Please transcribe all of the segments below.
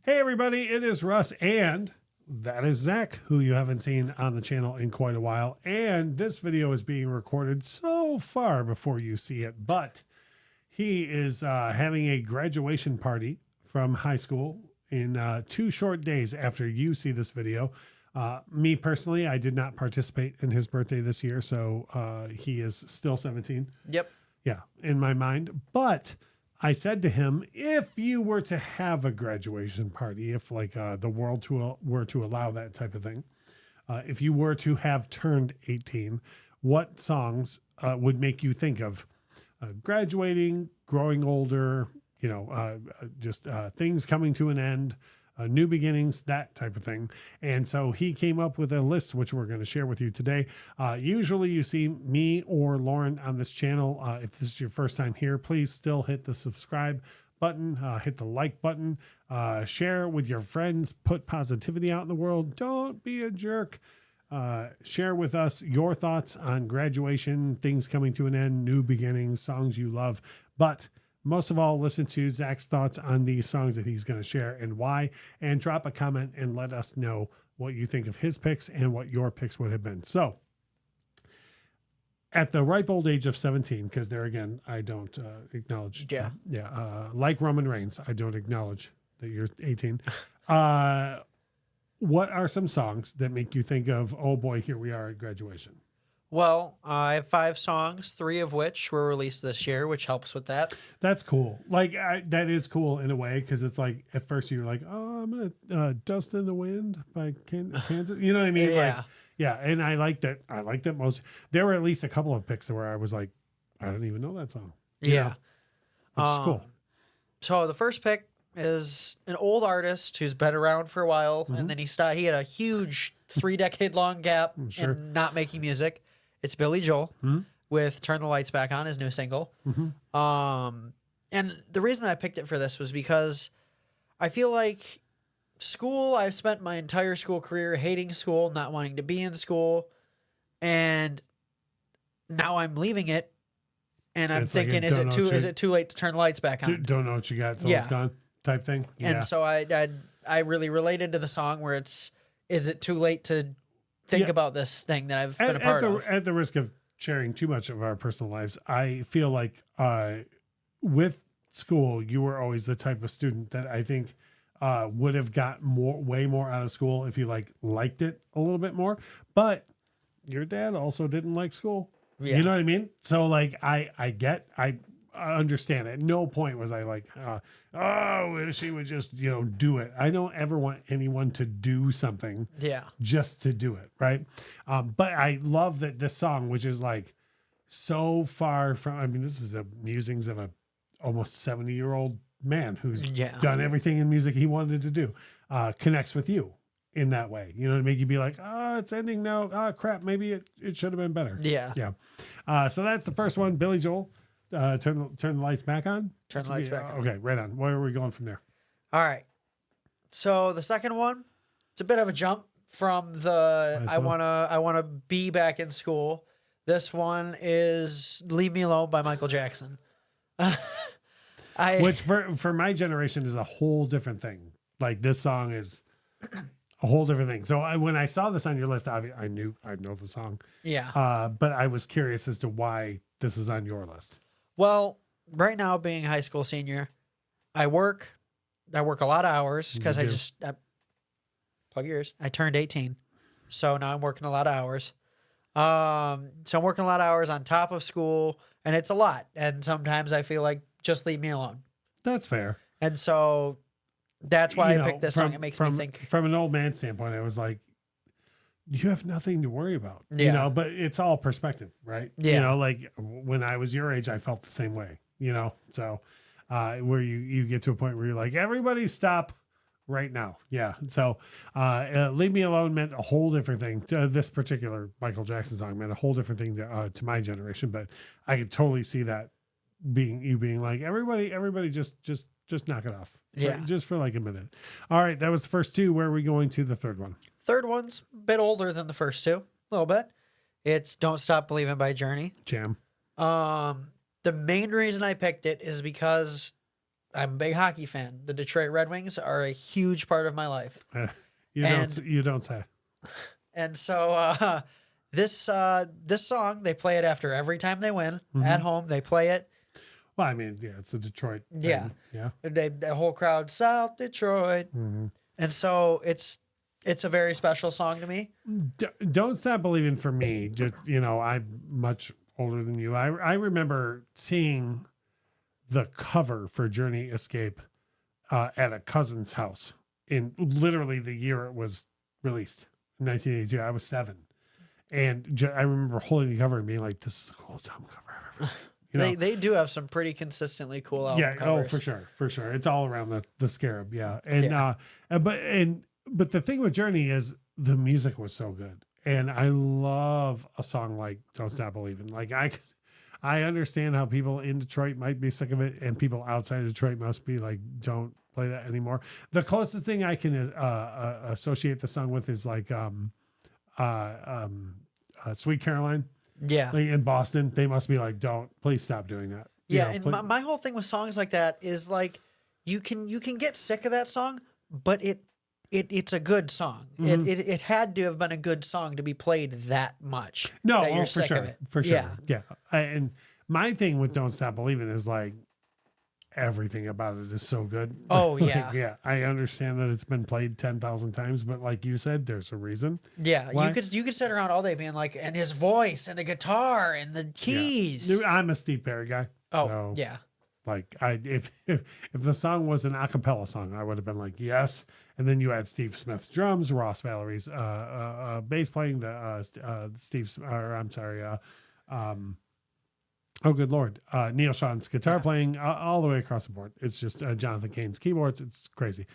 Hey everybody, it is Russ and that is Zakk, who you haven't seen on the channel in quite a while. And this video is being recorded so far before you see it, but he is having a graduation party from high school in 2 short days after you see this video. Me personally, I did not participate in his birthday this year, so he is still 17. Yep. Yeah, in my mind. But I said to him, if you were to have a graduation party, if like the world were to allow that type of thing, if you were to have turned 18, what songs would make you think of graduating, growing older, just things coming to an end, new beginnings, that type of thing. And so he came up with a list, which we're going to share with you today. Usually you see me or Lauren on this channel. If this is your first time here, please still hit the subscribe button, hit the like button, share with your friends, put positivity out in the world. Don't be a jerk. Share with us your thoughts on graduation, things coming to an end, new beginnings, songs you love. But most of all, listen to Zakk's thoughts on these songs that he's going to share and why, and drop a comment and let us know what you think of his picks and what your picks would have been. So at the ripe old age of 17, because there again, I don't acknowledge. Yeah. Like Roman Reigns, I don't acknowledge that you're 18. What are some songs that make you think of, oh boy, here we are at graduation? Well, I have 5 songs, 3 of which were released this year, which helps with that. That's cool. Like that is cool in a way, because it's like at first you're like, oh, I'm gonna "Dust in the Wind" by Kansas. You know what I mean? Yeah. Like, yeah. And I like that. I like that most. There were at least a couple of picks where I was like, I don't even know that song. Yeah, which is cool. So the first pick is an old artist who's been around for a while, and then he had a huge 3-decade-long gap in not making music. It's Billy Joel with "Turn the Lights Back On," his new single. And the reason I picked it for this was because I feel like school, I've spent my entire school career hating school, not wanting to be in school. And now I'm leaving it. And I'm thinking, is it too late to turn the lights back on? Don't know what you got, so it's gone type thing. Yeah. And so I really related to the song where is it too late to think about this thing that I've been a part of? At the risk of sharing too much of our personal lives, I feel like with school, you were always the type of student that I think would have got way more out of school if you liked it a little bit more. But your dad also didn't like school. Yeah. You know what I mean? So I understand. At no point was I like, wish he would just, do it. I don't ever want anyone to do something just to do it. Right. But I love that this song, which is like so far from, this is the musings of a almost 70-year-old man who's done everything in music he wanted to do, connects with you in that way, to make you be like, it's ending now. Crap. Maybe it should have been better. Yeah. Yeah. So that's the first one. Billy Joel. Turn the lights back on. Turn the lights back on. Okay, right on. Where are we going from there? All right. So the second one, it's a bit of a jump from the I wanna be back in school. This one is "Leave Me Alone" by Michael Jackson. Which for my generation is a whole different thing. Like this song is a whole different thing. So when I saw this on your list, I know the song. Yeah. But I was curious as to why this is on your list. Well, right now being a high school senior, I work a lot of hours because plug your ears. I turned 18. So now I'm working a lot of hours. So I'm working a lot of hours on top of school, and it's a lot. And sometimes I feel like just leave me alone. That's fair. And so that's why I picked this song. It makes me think. From an old man standpoint, I was like, you have nothing to worry about, but it's all perspective, right? Yeah. Like when I was your age, I felt the same way, so where you get to a point where you're like, everybody stop right now. Yeah. So "Leave Me Alone" meant a whole different thing. This particular Michael Jackson song meant a whole different thing to my generation, but I could totally see that being like, everybody just knock it off. Just for like a minute. All right. That was the first 2. Where are we going to the third one? Third one's a bit older than the first 2, a little bit. It's "Don't Stop Believin" by Journey. Jam. The main reason I picked it is because I'm a big hockey fan. The Detroit Red Wings are a huge part of my life. You don't say. And so this song, they play it after every time they win. At home, they play it. Well, I mean, yeah, it's a Detroit thing. Yeah. Yeah. The whole crowd, South Detroit. And so it's a very special song to me. Don't Stop Believing for me. Just, I'm much older than you. I remember seeing the cover for Journey Escape at a cousin's house in literally the year it was released, 1982. I was 7. And I remember holding the cover and being like, this is the coolest album cover I've ever seen. They do have some pretty consistently cool album covers. Oh, for sure. It's all around the scarab, yeah. And but the thing with Journey is the music was so good, and I love a song like "Don't Stop Believing." Like I understand how people in Detroit might be sick of it, and people outside of Detroit must be like, "Don't play that anymore." The closest thing I can associate the song with is like "Sweet Caroline." Yeah. Like in Boston, they must be like, please stop doing that. Yeah, and my whole thing with songs like that is like you can get sick of that song, but it's a good song. It had to have been a good song to be played that much. No, that you're for sick sure. of it. For sure. Yeah. And my thing with Don't Stop Believing is like everything about it is so good. Oh, Like, yeah. yeah. I understand that it's been played 10,000 times, but like you said, there's a reason. Yeah. Why? You could sit around all day being like, and his voice and the guitar and the keys. Yeah. I'm a Steve Perry guy. Oh, so, yeah. Like if the song was an a cappella song, I would have been like, yes. And then you had Steve Smith's drums, Ross Valerie's bass playing, oh good Lord, Neil Sean's guitar playing, all the way across the board. It's just Jonathan Cain's keyboards. It's crazy.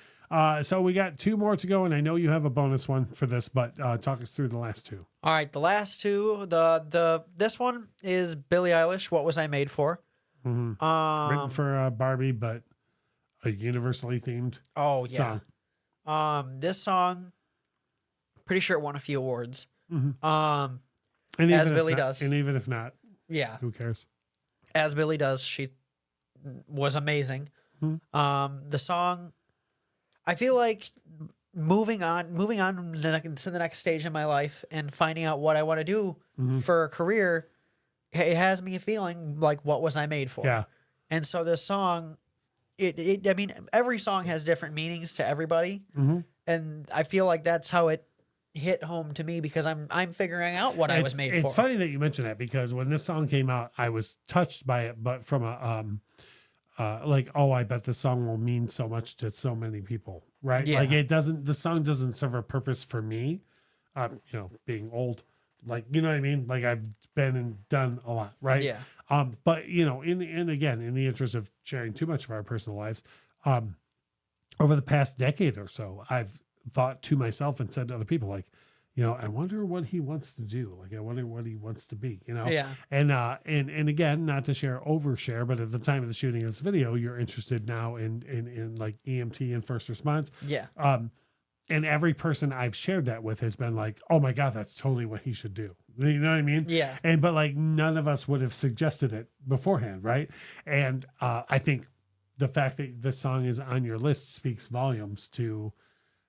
So we got 2 more to go, and I know you have a bonus one for this, but talk us through the last 2. All right, the last 2. This one is Billie Eilish. What Was I Made For? Written for Barbie, but a universally themed. Oh yeah. Song. This song, pretty sure it won a few awards. And as Billie does, and even if not, yeah, who cares? As Billie does, she was amazing. The song, I feel like moving on to the next stage in my life and finding out what I want to do for a career. It has me feeling like, what was I made for? Yeah. And so this song, I mean, every song has different meanings to everybody. And I feel like that's how it hit home to me, because I'm figuring out what I was made for. It's funny that you mention that, because when this song came out, I was touched by it, but from a, like, oh, I bet this song will mean so much to so many people. Right. Yeah. Like the song doesn't serve a purpose for me, being old. Like, you know what I mean? Like, I've been and done a lot, right? Yeah. But in the interest of sharing too much of our personal lives, over the past decade or so, I've thought to myself and said to other people, like, I wonder what he wants to do. Like, I wonder what he wants to be, Yeah. And again, not to overshare, but at the time of the shooting of this video, you're interested now in like EMT and first response. Yeah. And every person I've shared that with has been like, oh my God, that's totally what he should do. You know what I mean? Yeah. But like, none of us would have suggested it beforehand. Right. And I think the fact that this song is on your list speaks volumes to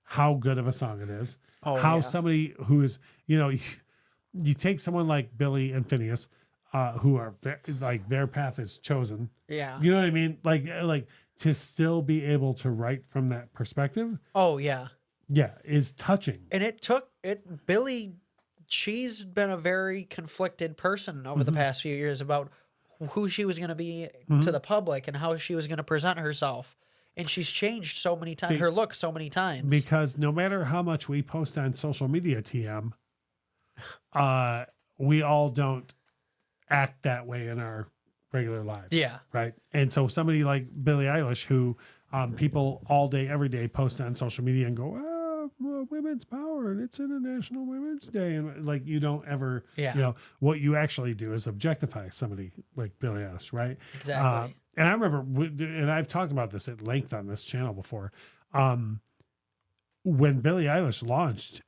how good of a song it is. How somebody who is, you take someone like Billie and Phineas, who are like, their path is chosen. Yeah. You know what I mean? Like to still be able to write from that perspective. Oh yeah. Yeah, is touching. And Billie, she's been a very conflicted person over the past few years about who she was going to be to the public and how she was going to present herself. And she's changed so many times, her look so many times. Because no matter how much we post on social media, TM, we all don't act that way in our regular lives. Yeah. Right. And so somebody like Billie Eilish, who people all day, every day post on social media and go, well, women's power and it's International Women's Day. And like, you don't ever, what you actually do is objectify somebody like Billie Eilish. Right. Exactly. And I remember, and I've talked about this at length on this channel before. When Billie Eilish launched,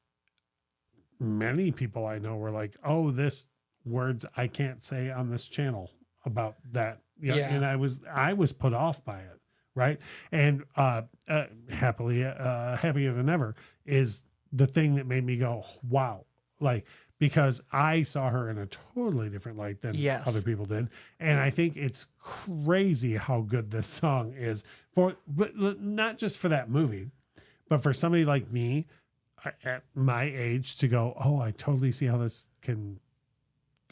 many people I know were like, oh, this words I can't say on this channel about that. And I was put off by it. right? And happier than ever is the thing that made me go, wow, like, because I saw her in a totally different light than Yes. other people did. And I think it's crazy how good this song is but not just for that movie, but for somebody like me at my age to go, oh, I totally see how this can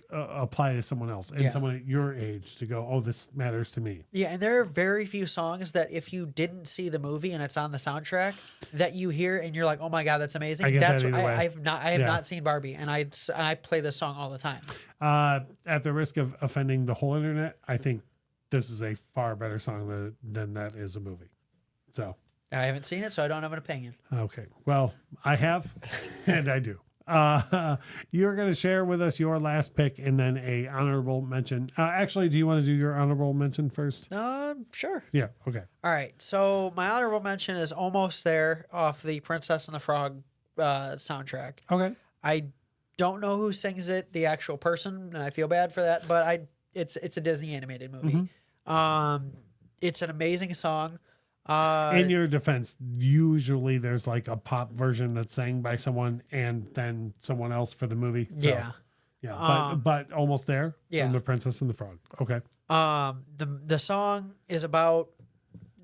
apply to someone else, and someone at your age to go, oh, this matters to me. Yeah, and there are very few songs that if you didn't see the movie and it's on the soundtrack that you hear and you're like, oh my god, that's amazing. I get That's that either way. I have not seen Barbie, and I play this song all the time. At the risk of offending the whole internet, I think this is a far better song than that is a movie. So I haven't seen it, so I don't have an opinion. okay, well, I have, and I do. You're going to share with us your last pick and then a honorable mention. Actually, do you want to do your honorable mention first? Sure. Yeah. Okay. All right. So my honorable mention is Almost There off the Princess and the Frog soundtrack. Okay. I don't know who sings it, the actual person, and I feel bad for that, but it's a Disney animated movie. It's an amazing song. In your defense, usually there's like a pop version that's sang by someone and then someone else for the movie. So, yeah. Yeah. But Almost There. Yeah. From The Princess and the Frog. Okay. The song is about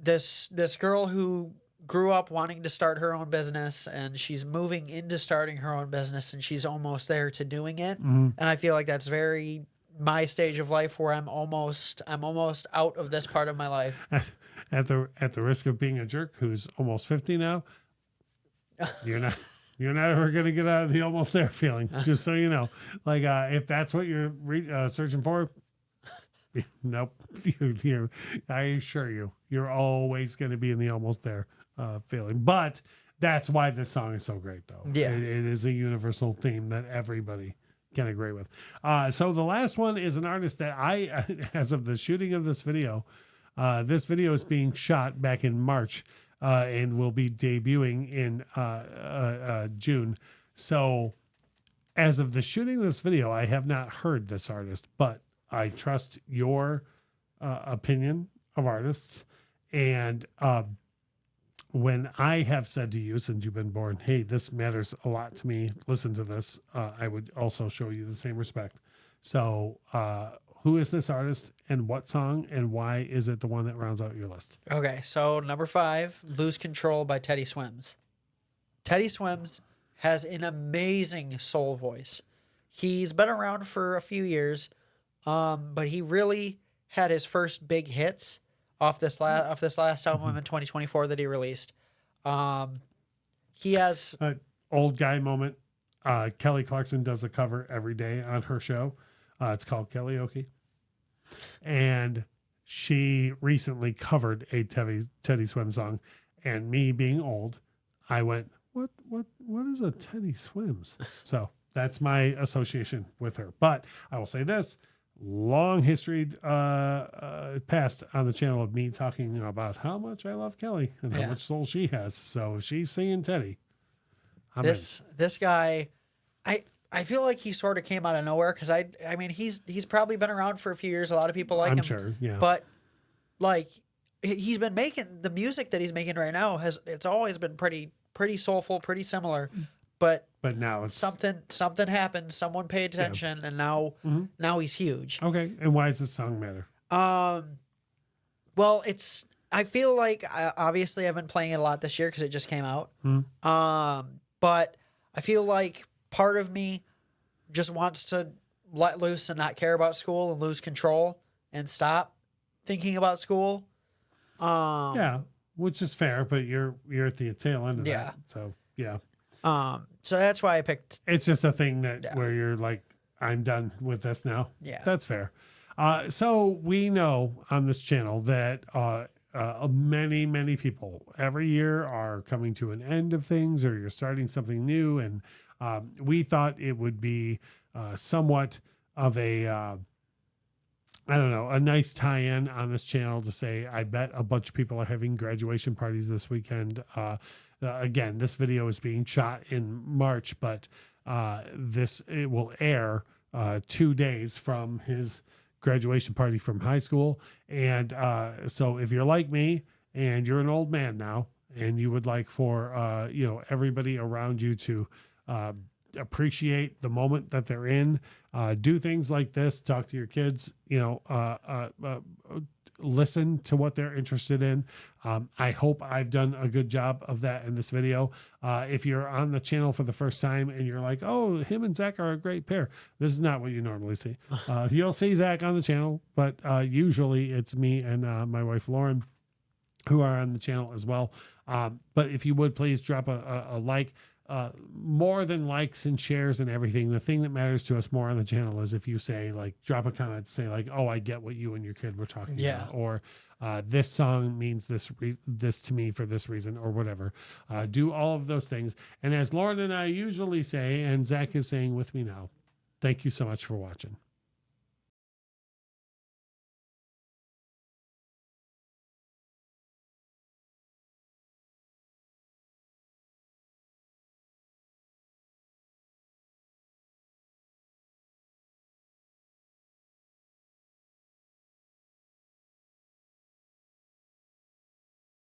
this girl who grew up wanting to start her own business, and she's moving into starting her own business, and she's almost there to doing it. And I feel like that's very my stage of life where I'm almost out of this part of my life. At the risk of being a jerk who's almost 50 now, you're not ever going to get out of the almost there feeling, just so you know. Like, if that's what you're searching for, nope. I assure you, you're always going to be in the almost there feeling. But that's why this song is so great, though. Yeah. It is a universal theme that everybody can agree with. So the last one is an artist that as of the shooting of this video is being shot back in March and will be debuting in June. So as of the shooting of this video, I have not heard this artist, but I trust your opinion of artists. And when I have said to you, since you've been born, hey, this matters a lot to me, listen to this, I would also show you the same respect. So who is this artist and what song and why is it the one that rounds out your list? Okay, so number 5, Lose Control by Teddy Swims. Teddy Swims has an amazing soul voice. He's been around for a few years, but he really had his first big hits off this last album in 2024 that he released. He has old guy moment. Kelly Clarkson does a cover every day on her show. It's called Karaoke. And she recently covered a Teddy Swims song. And me being old, I went, what is a Teddy Swims? So that's my association with her. But I will say this, long history past on the channel of me talking about how much I love Kelly and how much soul she has. So if she's singing Teddy, this guy, I feel like he sort of came out of nowhere because I mean he's probably been around for a few years. A lot of people like him. I'm sure, yeah. But like he's been making the music that he's making right now it's always been pretty soulful, pretty similar. But now it's something happened. Someone paid attention, and now he's huge. Okay, and why does this song matter? Well, I feel like obviously I've been playing it a lot this year because it just came out. But I feel like part of me just wants to let loose and not care about school and lose control and stop thinking about school. Yeah, which is fair, but you're at the tail end of that. So yeah. So that's why I picked. It's just a thing that where you're like, I'm done with this now. Yeah, that's fair. So we know on this channel that many people every year are coming to an end of things, or you're starting something new, and we thought it would be somewhat of a I don't know, a nice tie-in on this channel to say, I bet a bunch of people are having graduation parties this weekend. Again, this video is being shot in March, but it will air 2 days from his graduation party from high school. And so if you're like me and you're an old man now, and you would like for everybody around you to appreciate the moment that they're in, do things like this, talk to your kids, listen to what they're interested in. I hope I've done a good job of that in this video. If you're on the channel for the first time and you're like, oh, him and Zakk are a great pair, this is not what you normally see. You'll see Zakk on the channel, but usually it's me and my wife Lauren who are on the channel as well. But if you would please drop a like. More than likes and shares and everything, the thing that matters to us more on the channel is if you say, like, drop a comment, say like, oh, I get what you and your kid were talking about, or this song means this to me for this reason, or whatever. Do all of those things. And as Lauren and I usually say, and Zakk is saying with me now, thank you so much for watching.